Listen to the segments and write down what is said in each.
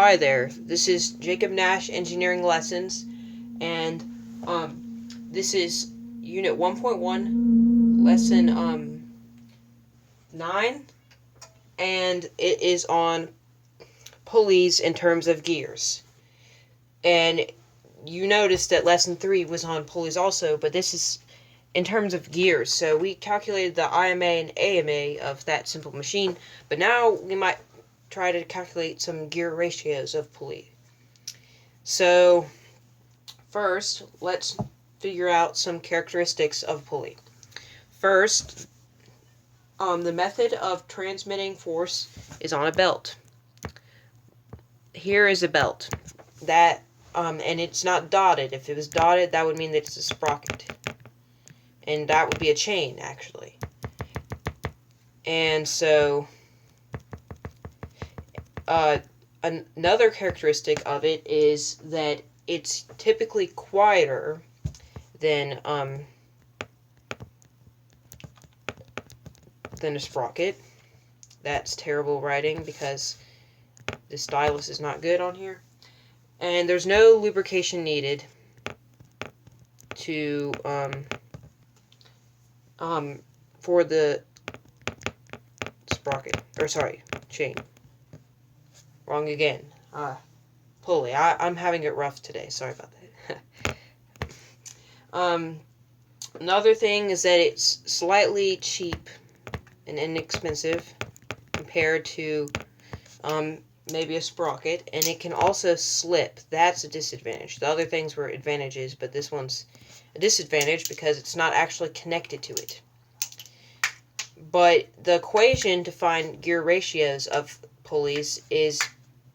Hi there, this is Jacob Nash Engineering Lessons, and this is Unit 1.1, Lesson 9, and it is on pulleys in terms of gears. And you noticed that Lesson 3 was on pulleys also, but this is in terms of gears. So we calculated the IMA and AMA of that simple machine, but now we might try to calculate some gear ratios of pulley. So first, let's figure out some characteristics of pulley. First, the method of transmitting force is on a belt. Here is a belt that, and it's not dotted. If it was dotted, that would mean that it's a sprocket, and that would be a chain actually. And so another characteristic of it is that it's typically quieter than a sprocket. That's terrible writing because the stylus is not good on here. And there's no lubrication needed to for the sprocket, or sorry, chain. Wrong again. Pulley. I'm having it rough today. Sorry about that. Another thing is that it's slightly cheap and inexpensive compared to maybe a sprocket, and it can also slip. That's a disadvantage. The other things were advantages, but this one's a disadvantage because it's not actually connected to it. But the equation to find gear ratios of pulleys is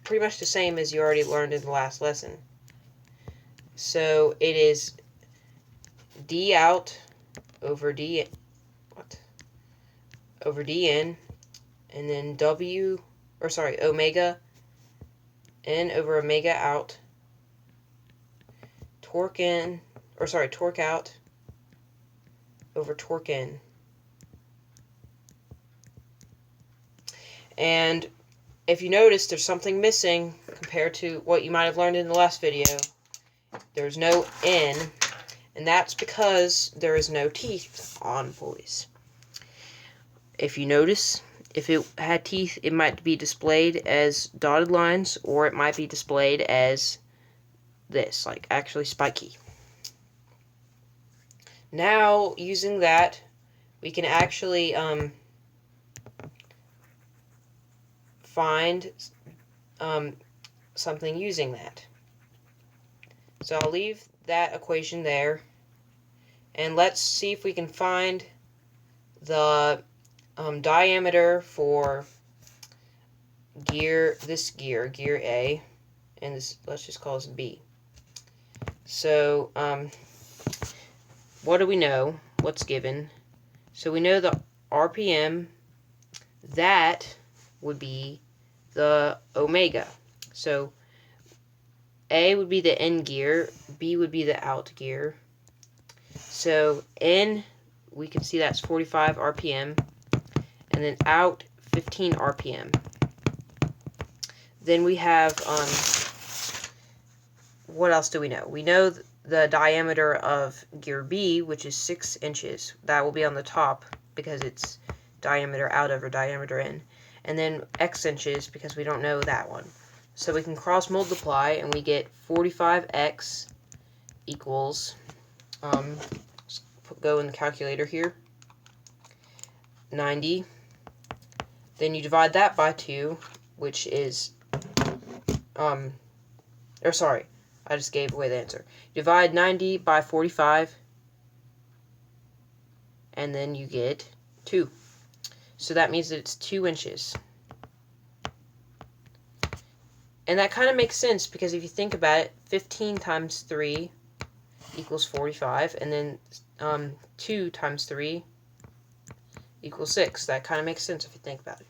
pretty much the same as you already learned in the last lesson. So it is D out over D over dn, and then omega n over omega out, torque out over torque in. And if you notice, there's something missing compared to what you might have learned in the last video. There's no N, and that's because there is no teeth on pulleys. If you notice, if it had teeth, it might be displayed as dotted lines, or it might be displayed as this, like actually spiky. Now, using that, we can actually find something using that. So I'll leave that equation there, and let's see if we can find the diameter for gear A, and this, let's just call this B. So what do we know? What's given? So we know the RPM, that would be the omega. So A would be the in gear, B would be the out gear. So in, we can see that's 45 RPM, and then out 15 RPM. Then we have, what else do we know? We know the diameter of gear B, which is 6 inches. That will be on the top because it's diameter out over diameter in. And then X inches because we don't know that one. So we can cross multiply and we get 45x equals, go in the calculator here, 90. Then you divide that by 2, which is, or sorry, I just gave away the answer. Divide 90 by 45, and then you get 2. So that means that it's 2 inches. And that kind of makes sense because if you think about it, 15 times 3 equals 45, and then 2 times 3 equals 6. That kind of makes sense if you think about it.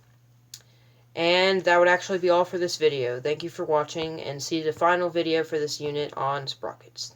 And that would actually be all for this video. Thank you for watching, and see the final video for this unit on sprockets.